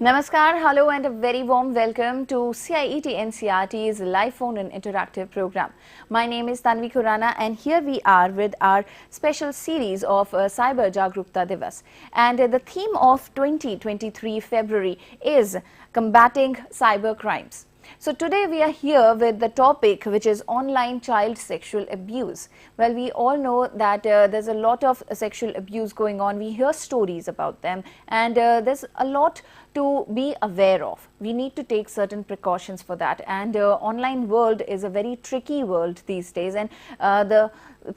Namaskar, hello and a very warm welcome to CIET NCRT's live phone and interactive program. My name is Tanvi Khurana and here we are with our special series of Cyber Jaagrookta Diwas. And the theme of 2023 February is combating cyber crimes. So today we are here with the topic which is online child sexual abuse. Well, we all know that there's a lot of sexual abuse going on. We hear stories about them and there's a lot to be aware of. We need to take certain precautions for that, and online world is a very tricky world these days, and the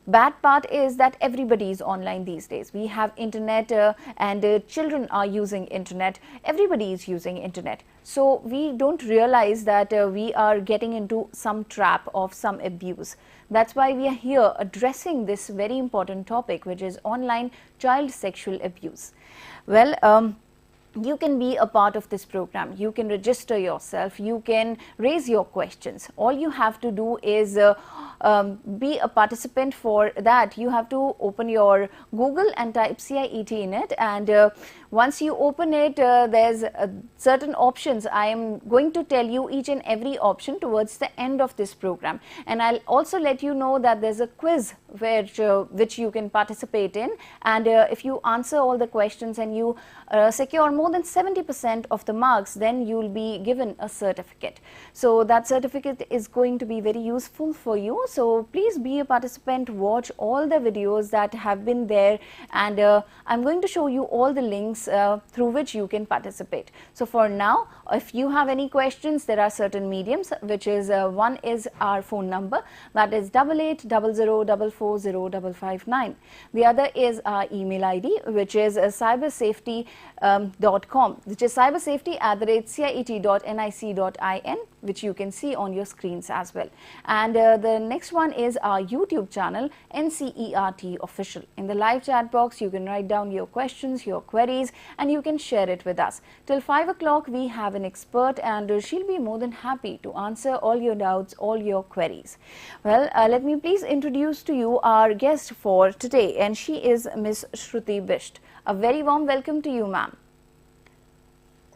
bad part is that everybody is online these days. We have internet and children are using internet, everybody is using internet, so we don't realize that we are getting into some trap of some abuse. That's why we are here addressing this very important topic, which is online child sexual abuse. Well, you can be a part of this program. You can register yourself, you can raise your questions. All you have to do is be a participant. For that you have to open your Google and type CIET in it, and once you open it, there's certain options. I am going to tell you each and every option towards the end of this program, and I'll also let you know that there's a quiz which you can participate in, and if you answer all the questions and you secure more than 70% of the marks, then you'll be given a certificate. So that certificate is going to be very useful for you. So please be a participant, watch all the videos that have been there, and I'm going to show you all the links through which you can participate. So for now, if you have any questions, there are certain mediums, which is one is our phone number, that is 8800440559. The other is our email ID, which is cybersafety.com, which is cybersafety@ciet.nic.in, which you can see on your screens as well. And the next one is our YouTube channel, NCERT Official. In the live chat box, you can write down your questions, your queries, and you can share it with us. Till 5 o'clock, we have an expert, and she'll be more than happy to answer all your doubts, all your queries. Well, let me please introduce to you our guest for today, and she is Miss Shruti Bisht. A very warm welcome to you, ma'am.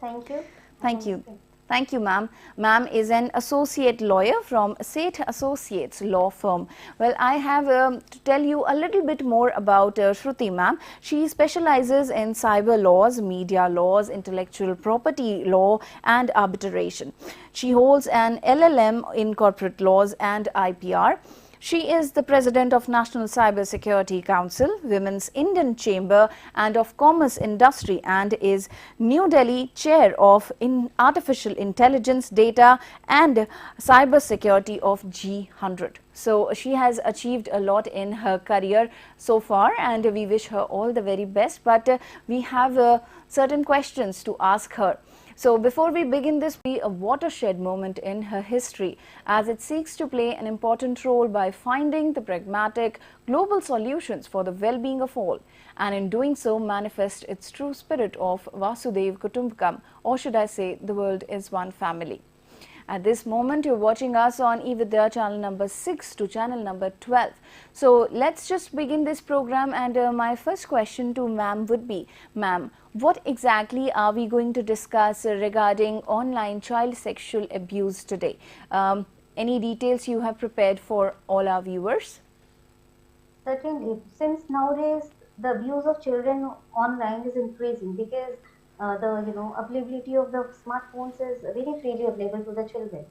Thank you. Thank you. Thank you, ma'am. Ma'am is an associate lawyer from Seth Associates law firm. Well, I have to tell you a little bit more about Shruti, ma'am. She specializes in cyber laws, media laws, intellectual property law, and arbitration. She holds an LLM in corporate laws and IPR. She is the president of National Cyber Security Council, Women's Indian Chamber and of Commerce Industry, and is New Delhi chair of Artificial Intelligence, Data and Cyber Security of G100. So she has achieved a lot in her career so far, and we wish her all the very best. But we have certain questions to ask her. So before we begin, this will be a watershed moment in her history, as it seeks to play an important role by finding the pragmatic global solutions for the well-being of all, and in doing so manifest its true spirit of Vasudhaiva Kutumbakam, or should I say, the world is one family. At this moment, you're watching us on eVidya channel number 6 to channel number 12. So let's just begin this program, and my first question to ma'am would be, ma'am, what exactly are we going to discuss regarding online child sexual abuse today? Any details you have prepared for all our viewers? Certainly, since nowadays the abuse of children online is increasing, because the availability of the smartphones is very freely available to the children.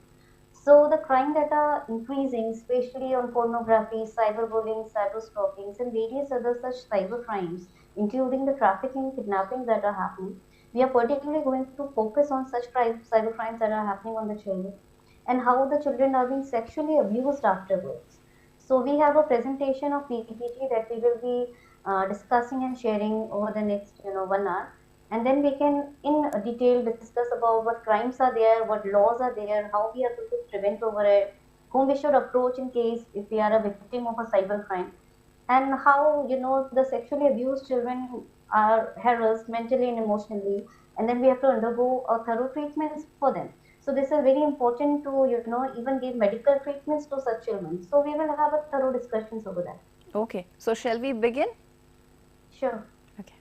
So the crime that are increasing, especially on pornography, cyberbullying, cyberstalking, and various other such cyber crimes, including the trafficking, kidnapping that are happening. We are particularly going to focus on such cyber crimes that are happening on the children, and how the children are being sexually abused afterwards. So we have a presentation of PPT that we will be discussing and sharing over the next 1 hour, and then we can in detail discuss about what crimes are there, what laws are there, how we are going to prevent over it, whom we should approach in case if we are a victim of a cyber crime, and how the sexually abused children are harassed mentally and emotionally, and then we have to undergo a thorough treatments for them. So this is very important to even give medical treatments to such children. So we will have a thorough discussions over that. Okay, so shall we begin? Sure. Okay.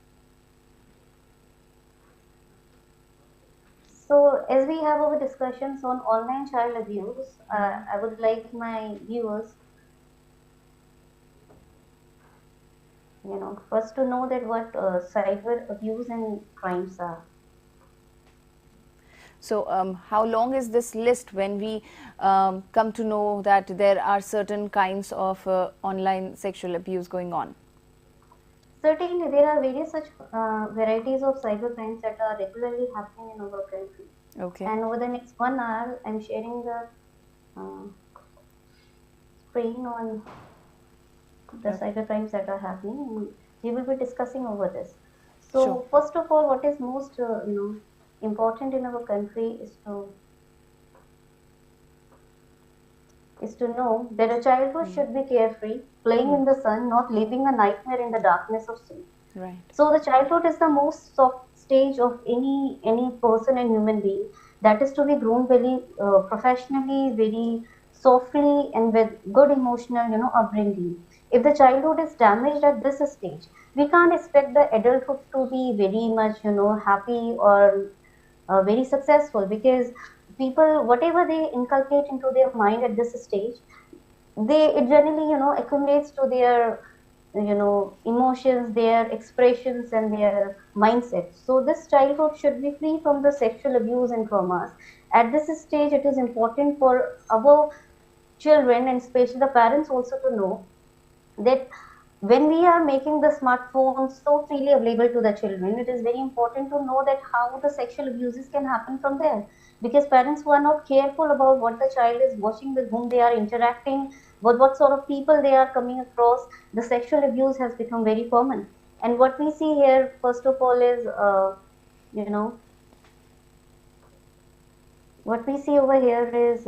So, as we have our discussions on online child abuse, I would like my viewers, first to know that what cyber abuse and crimes are. So, how long is this list when we come to know that there are certain kinds of online sexual abuse going on? Certainly, there are various such varieties of cyber crimes that are regularly happening in our country. Okay. And over the next 1 hour, I'm sharing the uh, screen on the Okay. cyber crimes that are happening, and we will be discussing over this. Sure. So, first of all, what is most important in our country is to know that a childhood should be carefree, playing in the sun, not living a nightmare in the darkness of sleep. Right. So the childhood is the most soft stage of any person and human being, that is to be grown very professionally, very softly, and with good emotional upbringing. If the childhood is damaged at this stage, we can't expect the adulthood to be very much happy or very successful, because people, whatever they inculcate into their mind at this stage, they it generally accumulates to their emotions, their expressions, and their mindset. So this childhood should be free from the sexual abuse and traumas. At this stage, it is important for our children, and especially the parents, also to know that when we are making the smartphones so freely available to the children, it is very important to know that how the sexual abuses can happen from there. Because parents who are not careful about what the child is watching, with whom they are interacting, what sort of people they are coming across, the sexual abuse has become very common. And what we see here, first of all, is you know what we see over here is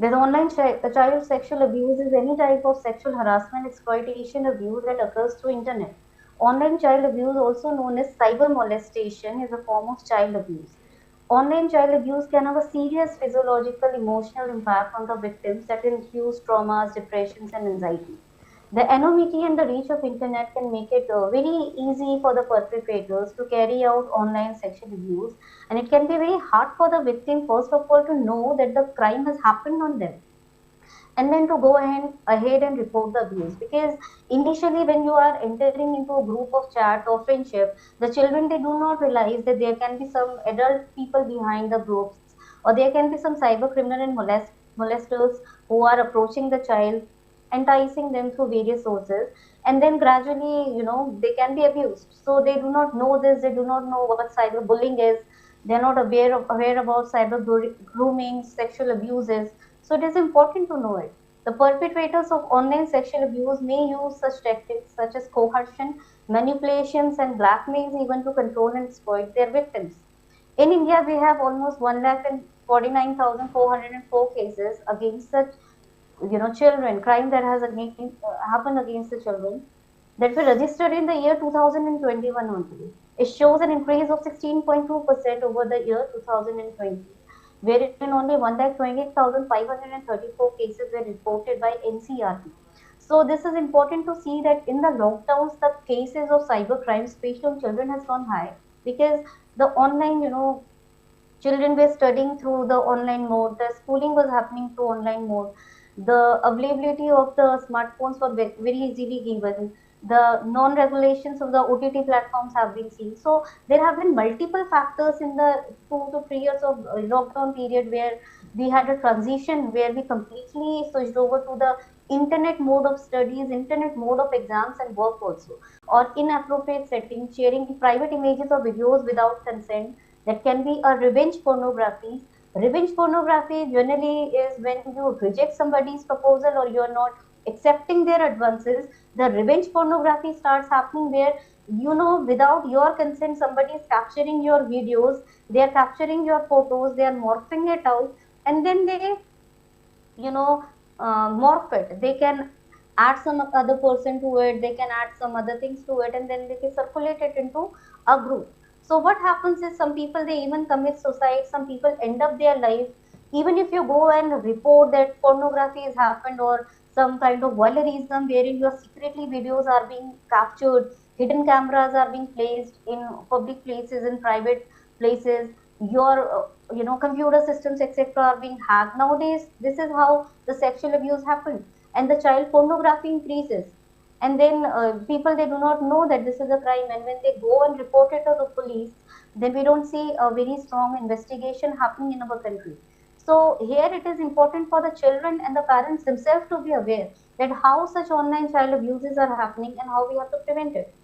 the child sexual abuse is any type of sexual harassment, exploitation, abuse that occurs through internet. Online child abuse, also known as cyber molestation, is a form of child abuse. Online child abuse can have a serious physiological, emotional impact on the victims that includes traumas, depressions, and anxiety. The anonymity and the reach of internet can make it very easy for the perpetrators to carry out online sexual abuse, and it can be very hard for the victim, first of all, to know that the crime has happened on them, and then to go ahead and report the abuse. Because initially, when you are entering into a group of chat or friendship, the children, they do not realize that there can be some adult people behind the groups, or there can be some cyber criminal and molesters who are approaching the child, enticing them through various sources, and then gradually they can be abused. So they do not know this, they do not know what cyber bullying is, they're not aware about cyber grooming, sexual abuses. So it is important to know it. The perpetrators of online sexual abuse may use such tactics such as coercion, manipulations, and blackmails, even to control and exploit their victims. In India, we have almost 1,49,404 cases against such children, crime that has happened against the children, that were registered in the year 2021 only. It shows an increase of 16.2% over the year 2020, wherein only 1,28,534 cases were reported by NCRP. So this is important to see that in the lockdowns, the cases of cyber crime, especially on children, has gone high, because the online, children were studying through the online mode, the schooling was happening through online mode, the availability of the smartphones were very easily given, the non-regulations of the OTT platforms have been seen. So there have been multiple factors in the 2 to 3 years of lockdown period, where we had a transition where we completely switched over to the internet mode of studies, internet mode of exams and work also, or inappropriate settings, sharing private images or videos without consent. That can be a revenge pornography. Revenge pornography generally is when you reject somebody's proposal, or you are not accepting their advances. The revenge pornography starts happening where, without your consent, somebody is capturing your videos, they are capturing your photos, they are morphing it out, and then they morph it. They can add some other person to it, they can add some other things to it, and then they can circulate it into a group. So what happens is, some people, they even commit suicide, some people end up their life. Even if you go and report that pornography has happened, or some kind of voyeurism wherein your secretly videos are being captured, hidden cameras are being placed in public places, in private places, your computer systems etc are being hacked. Nowadays this is how the sexual abuse happens, and the child pornography increases. And then people, they do not know that this is a crime, and when they go and report it to the police, then we don't see a very strong investigation happening in our country. So here it is important for the children and the parents themselves to be aware that how such online child abuses are happening and how we have to prevent it.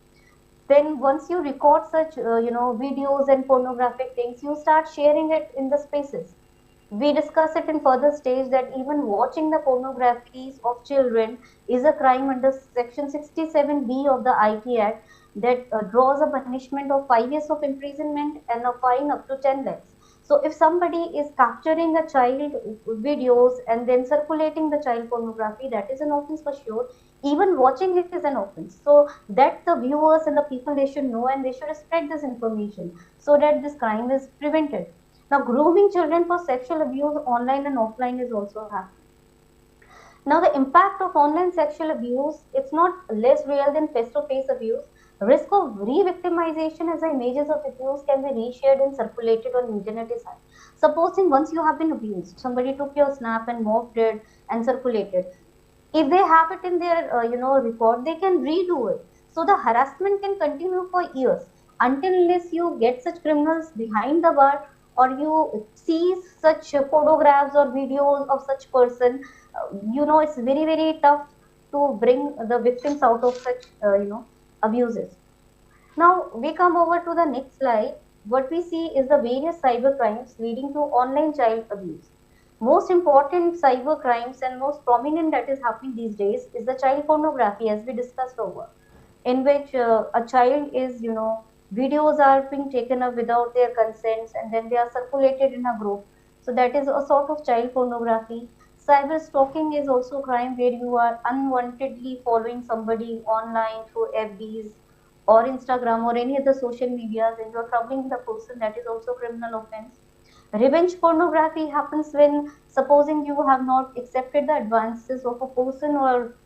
Then once you record such videos and pornographic things, you start sharing it in the spaces. We discuss it in further stage that even watching the pornographies of children is a crime under section 67B of the IT Act, that draws a punishment of 5 years of imprisonment and a fine up to 10 lakhs. So if somebody is capturing a child videos and then circulating the child pornography, that is an offense for sure. Even watching it is an offense. So that the viewers and the people, they should know, and they should spread this information so that this crime is prevented. Now, grooming children for sexual abuse online and offline is also happening. Now, the impact of online sexual abuse, it's not less real than face-to-face abuse. Risk of re-victimization as the images of abuse can be reshared and circulated on internet is high. Supposing once you have been abused, somebody took your snap and morphed it and circulated. If they have it in their record, they can redo it. So the harassment can continue for years until unless you get such criminals behind the bar, or you see such photographs or videos of such person. It's very very tough to bring the victims out of such abuses. Now we come over to the next slide. What we see is the various cyber crimes leading to online child abuse. Most important cyber crimes and most prominent that is happening these days is the child pornography, as we discussed over, in which a child is, videos are being taken up without their consents and then they are circulated in a group. So that is a sort of child pornography. Cyber stalking is also a crime where you are unwantedly following somebody online through FBs or Instagram or any other social medias, and you are troubling the person. That is also criminal offense. Revenge pornography happens when, supposing you have not accepted the advances of a person, or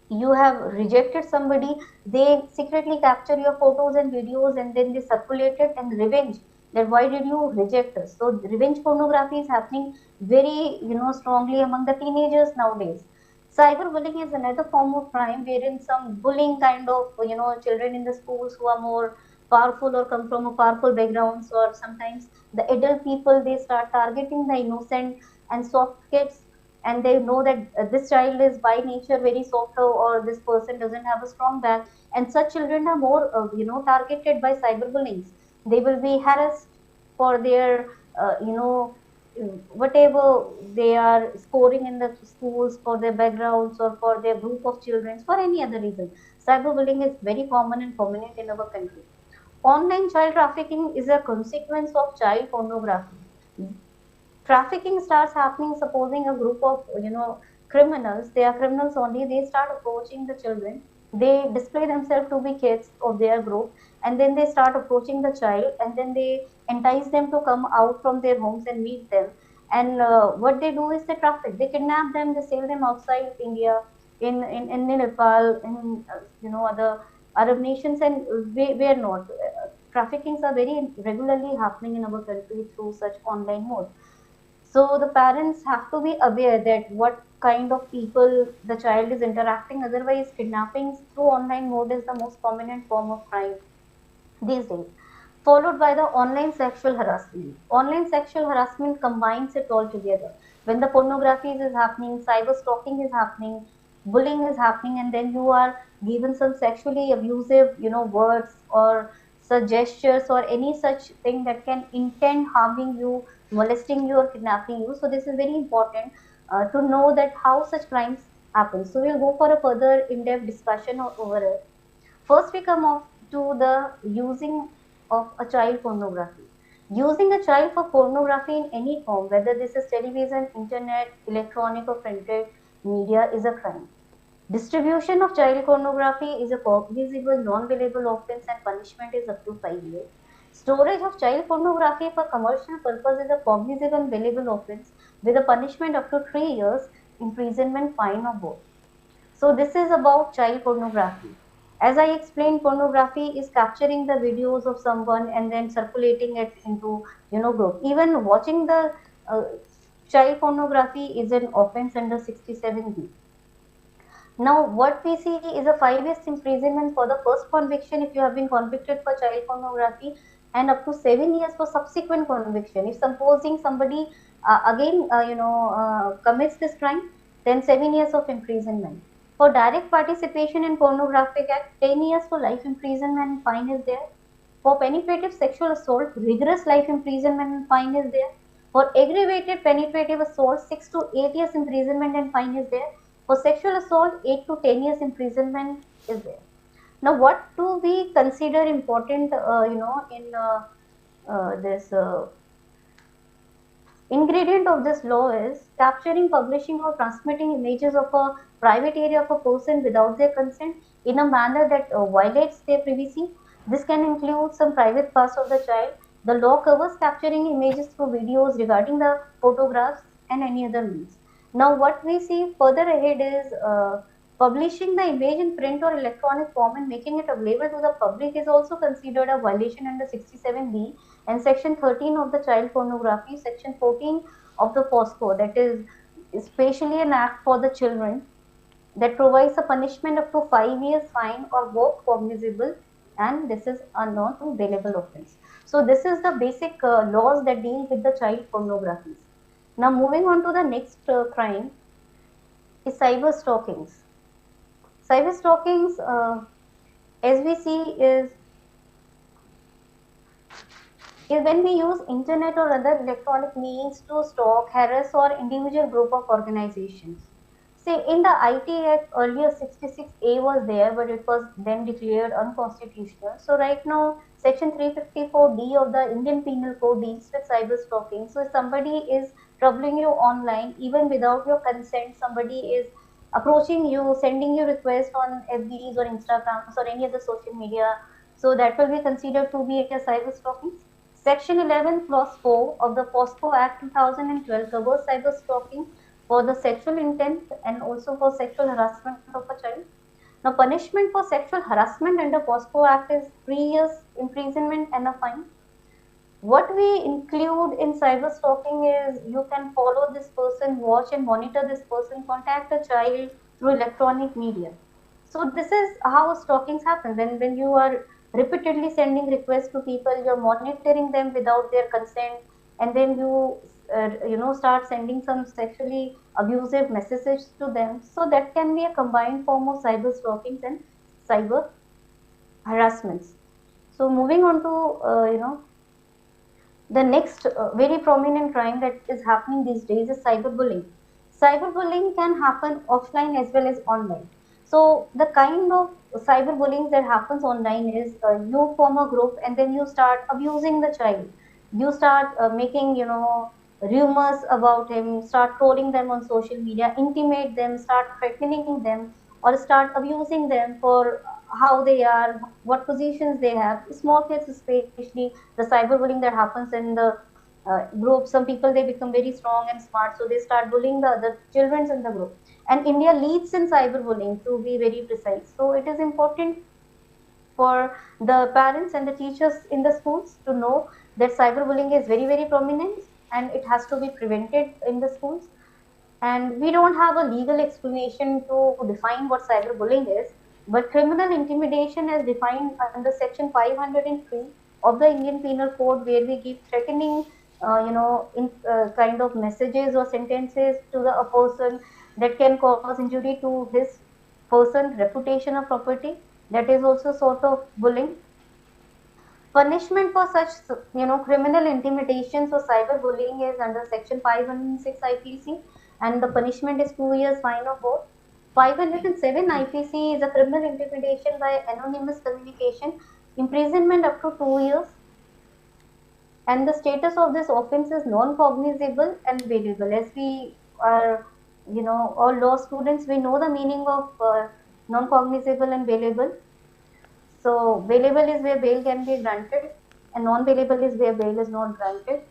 you have rejected somebody, they secretly capture your photos and videos and then they circulate it and revenge, that why did you reject us. So revenge pornography is happening very strongly among the teenagers nowadays. Cyberbullying is another form of crime wherein some bullying kind of children in the schools who are more powerful or come from a powerful backgrounds, or sometimes the adult people, they start targeting the innocent and soft kids, and they know that this child is by nature very soft, or this person doesn't have a strong back, and such children are more targeted by cyberbullying. They will be harassed for their whatever they are scoring in the schools, for their backgrounds or for their group of children, for any other reason. Cyberbullying is very common and prominent in our country. Online child trafficking is a consequence of child pornography. Trafficking starts happening, supposing a group of criminals, they are criminals only, they start approaching the children, they display themselves to be kids of their group, and then they start approaching the child, and then they entice them to come out from their homes and meet them. And what they do is they traffic, they kidnap them, they sell them outside India, in Nepal, in other Arab nations, and where not. Traffickings are very regularly happening in our country through such online mode. So the parents have to be aware that what kind of people the child is interacting. Otherwise, kidnappings through online mode is the most prominent form of crime these days, followed by the online sexual harassment. Online sexual harassment combines it all together. When the pornography is happening, cyber stalking is happening, bullying is happening, and then you are given some sexually abusive, words or such gestures or any such thing that can intend harming you, molesting you, or kidnapping you. So this is very important to know that how such crimes happen. So we'll go for a further in-depth discussion over it. First, we come off to the using of a child pornography. Using a child for pornography in any form, whether this is television, internet, electronic, or printed media, is a crime. Distribution of child pornography is a cognizable, non-billable offense, and punishment is up to 5 years. Storage of child pornography for commercial purpose is a cognizable, billable offense with a punishment up to 3 years, imprisonment, fine, or both. So this is about child pornography. As I explained, pornography is capturing the videos of someone and then circulating it into, group. Even watching the uh, child pornography is an offense under 67B. Now, what we see is a 5 years imprisonment for the first conviction if you have been convicted for child pornography, and up to 7 years for subsequent conviction. If supposing somebody again, commits this crime, then 7 years of imprisonment. For direct participation in pornographic act, 10 years for life imprisonment and fine is there. For penetrative sexual assault, rigorous life imprisonment and fine is there. For aggravated penetrative assault, 6 to 8 years imprisonment and fine is there. For sexual assault, 8 to 10 years imprisonment is there. Now, what do we consider important, in this ingredient of this law is capturing, publishing, or transmitting images of a private area of a person without their consent in a manner that violates their privacy. This can include some private parts of the child. The law covers capturing images through videos regarding the photographs and any other means. Now, what we see further ahead is publishing the image in print or electronic form and making it available to the public is also considered a violation under 67B, and section 13 of the child pornography, section 14 of the POSCO, that is especially an act for the children, that provides a punishment up to 5 years fine or both cognizable, and this is a non-bailable offense. So this is the basic laws that deal with the child pornographies. Now moving on to the next crime is cyber stalkings. Cyber stalkings, as we see, is when we use internet or other electronic means to stalk, harass, or individual group of organizations. See, in the IT Act earlier 66A was there, but it was then declared unconstitutional. So right now section 354D of the Indian Penal Code deals with cyber stalking. So if somebody is troubling you online, even without your consent, somebody is approaching you, sending you requests on FBs or Instagrams or any other social media, so that will be considered to be a cyber stalking. Section 11 Clause 4 of the POSCO Act 2012 covers cyber stalking for the sexual intent and also for sexual harassment of a child. Now, punishment for sexual harassment under POSCO Act is 3 years imprisonment and a fine. What we include in cyber stalking is you can follow this person, watch and monitor this person, contact a child through electronic media. So this is how stalkings happen. When you are repeatedly sending requests to people, you're monitoring them without their consent, and then you start sending some sexually abusive messages to them. So that can be a combined form of cyber stalkings and cyber harassments. So moving on to the next very prominent crime that is happening these days is cyberbullying. Cyberbullying can happen offline as well as online. So the kind of cyberbullying that happens online is you form a group and then you start abusing the child. You start making rumors about him, start trolling them on social media, intimate them, start threatening them, or start abusing them for how they are, what positions they have. Small kids especially, the cyberbullying that happens in the group, some people they become very strong and smart, so they start bullying the other children in the group. And India leads in cyberbullying, to be very precise. So it is important for the parents and the teachers in the schools to know that cyberbullying is very, very prominent and it has to be prevented in the schools. And we don't have a legal explanation to define what cyberbullying is, but criminal intimidation is defined under section 503 of the Indian Penal Code, where we give threatening, kind of messages or sentences to a person that can cause injury to his person, reputation, or property. That is also sort of bullying. Punishment for such, criminal intimidations or cyberbullying is under Section 506 IPC, and the punishment is 2 years fine or both. 507 IPC is a criminal intimidation by anonymous communication, imprisonment up to 2 years, and the status of this offence is non-cognizable and bailable. As we are, all law students, we know the meaning of non-cognizable and bailable. So bailable is where bail can be granted, and non-bailable is where bail is not granted.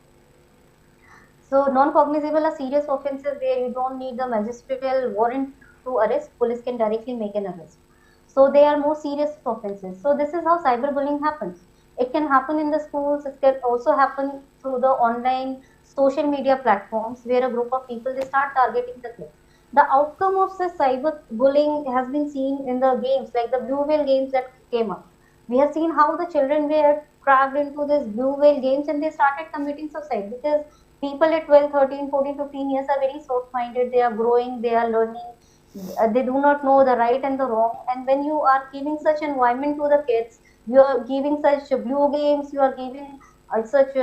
So non-cognizable are serious offences where you don't need the magisterial warrant to arrest, police can directly make an arrest. So they are more serious offenses. So this is how cyberbullying happens. It can happen in the schools. It can also happen through the online social media platforms where a group of people they start targeting the kids. The outcome of this cyberbullying has been seen in the games like the blue whale games that came up. We have seen how the children were trapped into this blue whale games and they started committing suicide because people at 12, 13, 14, 15 years are very soft minded. They are growing, they are learning, they do not know the right and the wrong. And when you are giving such environment to the kids, you are giving such blue games, you are giving such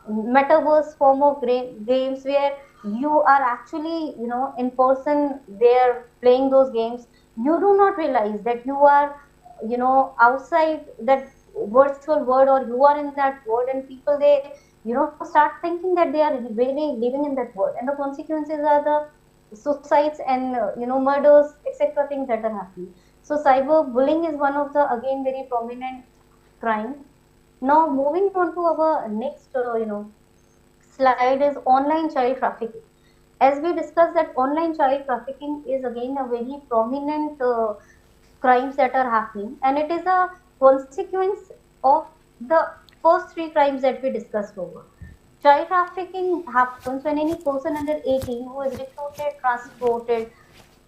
metaverse form of games where you are actually in person there playing those games. You do not realize that you are outside that virtual world, or you are in that world, and people they start thinking that they are really living in that world, and the consequences are the suicides and murders, etc., things that are happening. So cyber bullying is one of the again very prominent crime. Now moving on to our next slide is online child trafficking. As we discussed that online child trafficking is again a very prominent crimes that are happening, and it is a consequence of the first three crimes that we discussed over. Child trafficking happens when any person under 18 who is recruited, transported,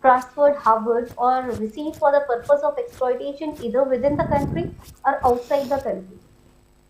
transferred, harbored, or received for the purpose of exploitation either within the country or outside the country.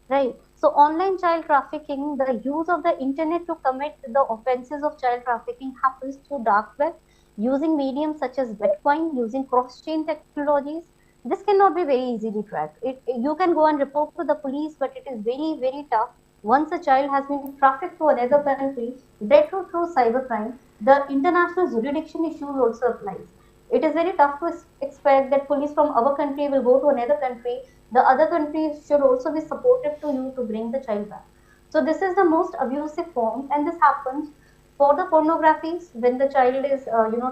Right. So online child trafficking, the use of the internet to commit the offenses of child trafficking happens through dark web, using mediums such as Bitcoin, using cross-chain technologies. This cannot be very easily tracked. You can go and report to the police, but it is very, very tough. Once a child has been trafficked to another country, breadthrough through cybercrime, the international jurisdiction issue also applies. It is very tough to expect that police from our country will go to another country. The other countries should also be supportive to you to bring the child back. So this is the most abusive form, and this happens for the pornographies when the child is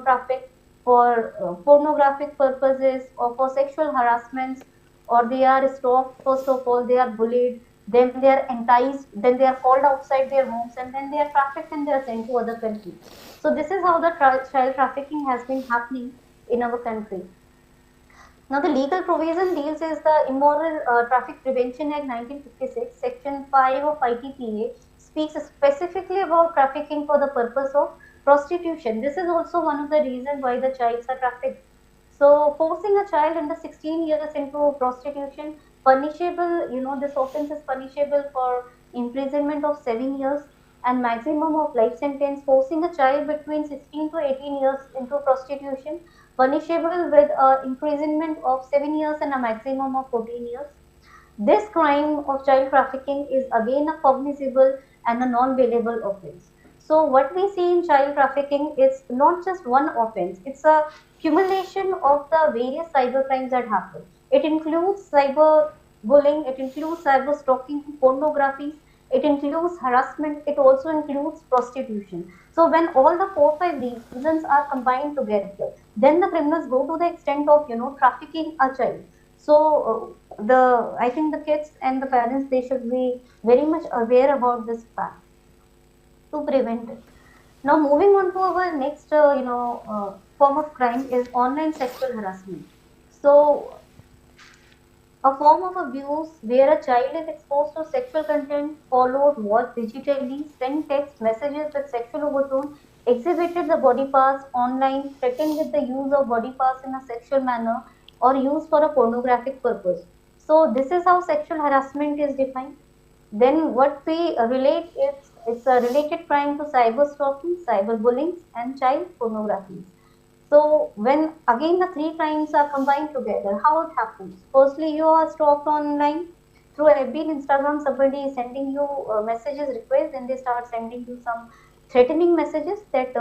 trafficked for pornographic purposes or for sexual harassments, or they are stalked. First of all, they are bullied, then they are enticed, then they are called outside their homes, and then they are trafficked and they are sent to other countries. So this is how the child trafficking has been happening in our country. Now, the legal provision deals is the Immoral Traffic Prevention Act 1956, Section 5 of ITPA speaks specifically about trafficking for the purpose of prostitution. This is also one of the reasons why the childs are trafficked. So, forcing a child under 16 years into prostitution, punishable, this offense is punishable for imprisonment of 7 years and maximum of life sentence. Forcing a child between 16 to 18 years into prostitution, punishable with imprisonment of 7 years and a maximum of 14 years. This crime of child trafficking is again a cognizable and a non-bailable offense. So what we see in child trafficking is not just one offense, it's a accumulation of the various cyber crimes that happen. It includes cyber bullying, it includes cyber stalking, pornography, it includes harassment, it also includes prostitution. So when all the 4 5 reasons are combined together, then the criminals go to the extent of trafficking a child. So the I think the kids and the parents they should be very much aware about this fact to prevent it. Now moving on to our next form of crime is online sexual harassment. So a form of abuse where a child is exposed to sexual content, followed, watched digitally, sent text messages with sexual overtone, exhibited the body parts online, threatened with the use of body parts in a sexual manner, or used for a pornographic purpose. So this is how sexual harassment is defined. Then what we relate it's a related crime to cyber stalking, cyber bullying, and child pornography. So when again the three crimes are combined together, how it happens? Firstly, you are stalked online through FB and Instagram. Somebody is sending you messages, requests, and they start sending you some threatening messages that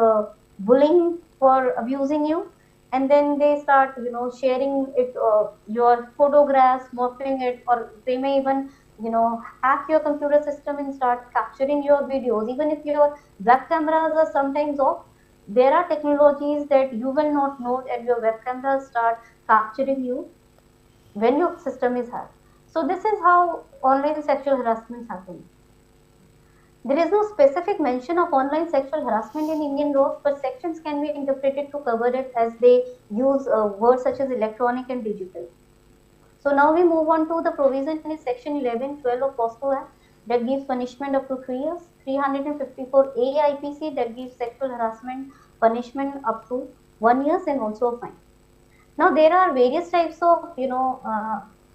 bullying for abusing you, and then they start sharing it your photographs, morphing it, or they may even hack your computer system and start capturing your videos, even if your web cameras are sometimes off. There are technologies that you will not know and your web cameras start capturing you when your system is hacked. So this is how online sexual harassment happens. There is no specific mention of online sexual harassment in Indian laws, but sections can be interpreted to cover it as they use words such as electronic and digital. So now we move on to the provision in section 11:12 of POSCO Act that gives punishment up to 3 years, 354 AIPC that gives sexual harassment punishment up to 1 year and also a fine. Now there are various types of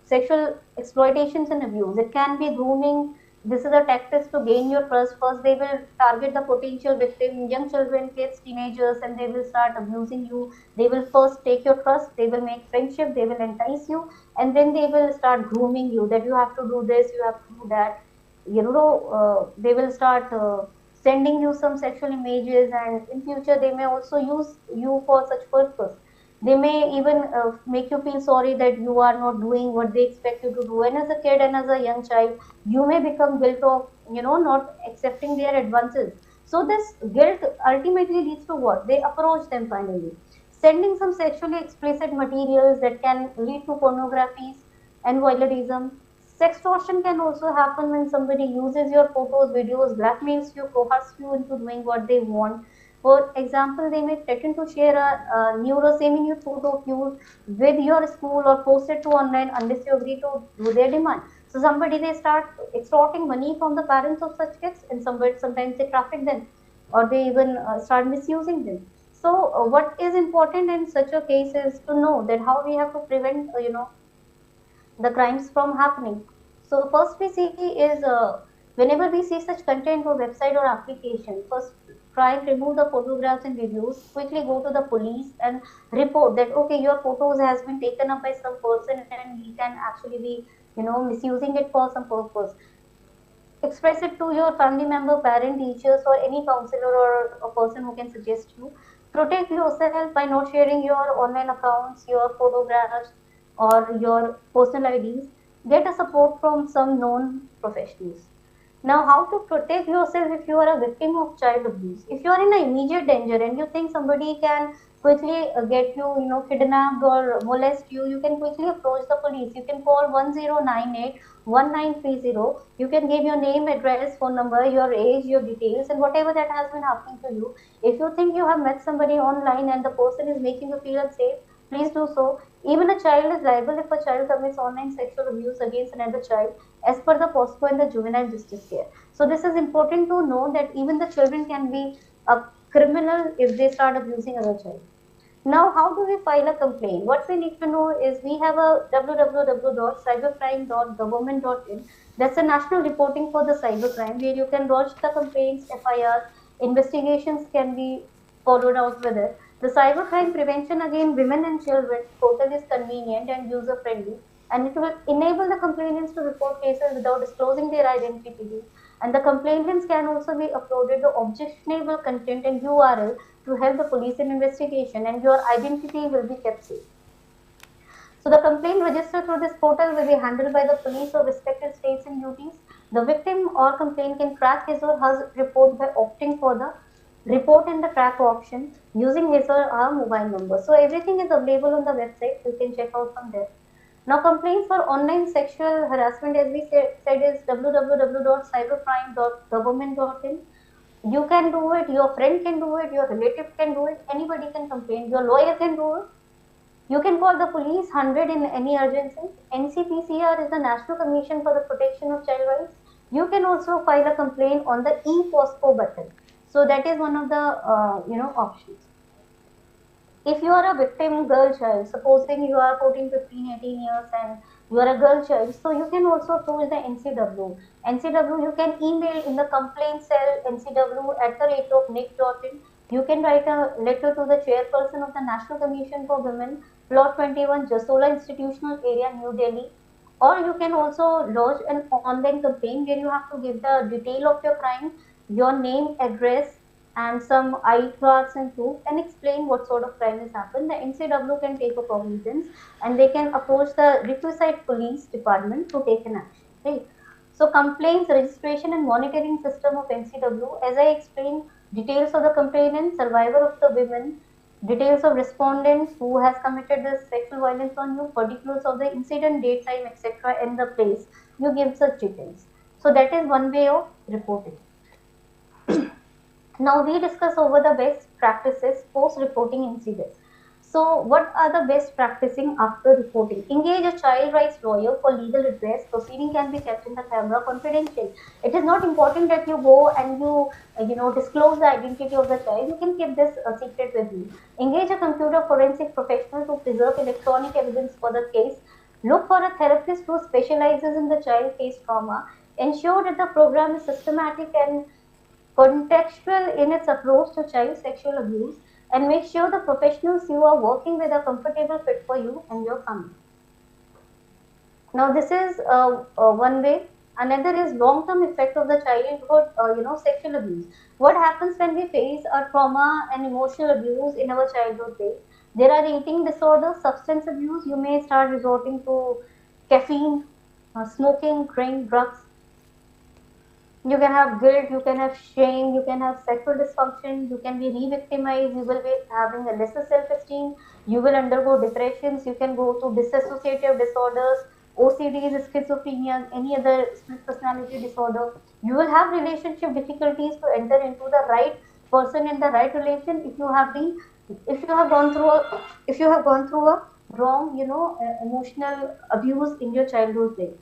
sexual exploitations and abuse. It can be grooming. This is a tactic to gain your trust. First, they will target the potential victim, young children, kids, teenagers, and they will start abusing you. They will first take your trust. They will make friendship. They will entice you, and then they will start grooming you that you have to do this, you have to do that. They will start sending you some sexual images, and in future they may also use you for such purpose. They may even make you feel sorry that you are not doing what they expect you to do. And as a kid and as a young child, you may become guilt of not accepting their advances. So this guilt ultimately leads to what? They approach them finally, sending some sexually explicit materials that can lead to pornographies and voyeurism. Sextortion can also happen when somebody uses your photos, videos, blackmails you, coerces you into doing what they want. For example, they may threaten to share a nude or semi-nude photo of you with your school or post it to online unless you agree to do their demand. So somebody they start extorting money from the parents of such kids, and sometimes they traffic them, or they even start misusing them. So what is important in such a case is to know that how we have to prevent the crimes from happening. So first we see is whenever we see such content or website or application, first try and remove the photographs and videos, quickly go to the police and report that okay, your photos has been taken up by some person and he can actually be misusing it for some purpose. Express it to your family member, parent, teachers, or any counselor or a person who can suggest you. Protect yourself by not sharing your online accounts, your photographs, or your personal IDs. Get a support from some known professionals. Now, how to protect yourself if you are a victim of child abuse? If you are in an immediate danger and you think somebody can quickly get you, kidnapped or molest you, you can quickly approach the police. You can call 1098 1930. You can give your name, address, phone number, your age, your details, and whatever that has been happening to you. If you think you have met somebody online and the person is making you feel unsafe, please do so. Even a child is liable if a child commits online sexual abuse against another child as per the POSCO and the juvenile justice care. So this is important to know that even the children can be a criminal if they start abusing other child. Now, how do we file a complaint? What we need to know is we have a www.cybercrime.government.in. That's a national reporting for the cybercrime where you can lodge the complaints, FIR, investigations can be followed out with it. The cybercrime prevention against women and children portal is convenient and user friendly, and it will enable the complainants to report cases without disclosing their identity. And the complainants can also be uploaded the objectionable content and URL to help the police in investigation, and your identity will be kept safe. So the complaint registered through this portal will be handled by the police of respective states and duties. The victim or complaint can track his or her report by opting for the report and the track option using his or her mobile number. So everything is available on the website. You can check out from there. Now, complaints for online sexual harassment, as we said is www.cybercrime.government.in. You can do it, your friend can do it, your relative can do it, anybody can complain, your lawyer can do it. You can call the police 100 in any urgency. NCPCR is the National Commission for the Protection of Child Rights. You can also file a complaint on the e-POSCO button. So that is one of the options. If you are a victim girl child, supposing you are 14, 15, 18 years and you are a girl child, so you can also approach the NCW. NCW, you can email in the complaint cell ncw@nic.in. You can write a letter to the chairperson of the National Commission for Women, Plot 21, Jasola Institutional Area, New Delhi. Or you can also lodge an online complaint where you have to give the detail of your crime, your name, address, and some eye cards and proof, and explain what sort of crime has happened. The NCW can take a cognizance and they can approach the requisite police department to take an action. Right? So complaints registration and monitoring system of NCW, as I explained, details of the complainant, survivor of the women, details of respondent who has committed the sexual violence on you, particulars of the incident, date, time, etc., and the place. You give such details. So that is one way of reporting. Now we discuss over the best practices post reporting incidents. So what are the best practicing after reporting? Engage a child rights lawyer for legal redress. Proceeding can be kept in the camera confidential. It is not important that you go and you disclose the identity of the child. You can keep this secret with you. Engage a computer forensic professional to preserve electronic evidence for the case. Look for a therapist who specializes in the child case trauma. Ensure that the program is systematic and contextual in its approach to child sexual abuse, and make sure the professionals you are working with are comfortable fit for you and your family. Now this is one way. Another is long-term effect of the childhood, sexual abuse. What happens when we face a trauma and emotional abuse in our childhood days? There are eating disorders, substance abuse. You may start resorting to caffeine, smoking, drink, drugs. You can have guilt, you can have shame, you can have sexual dysfunction, you can be re-victimized, you will be having a lesser self-esteem, you will undergo depressions, you can go through dissociative disorders, OCDs, schizophrenia, any other split personality disorder. You will have relationship difficulties to enter into the right person in the right relation if you have been, if you have gone through a wrong, emotional abuse in your childhood days.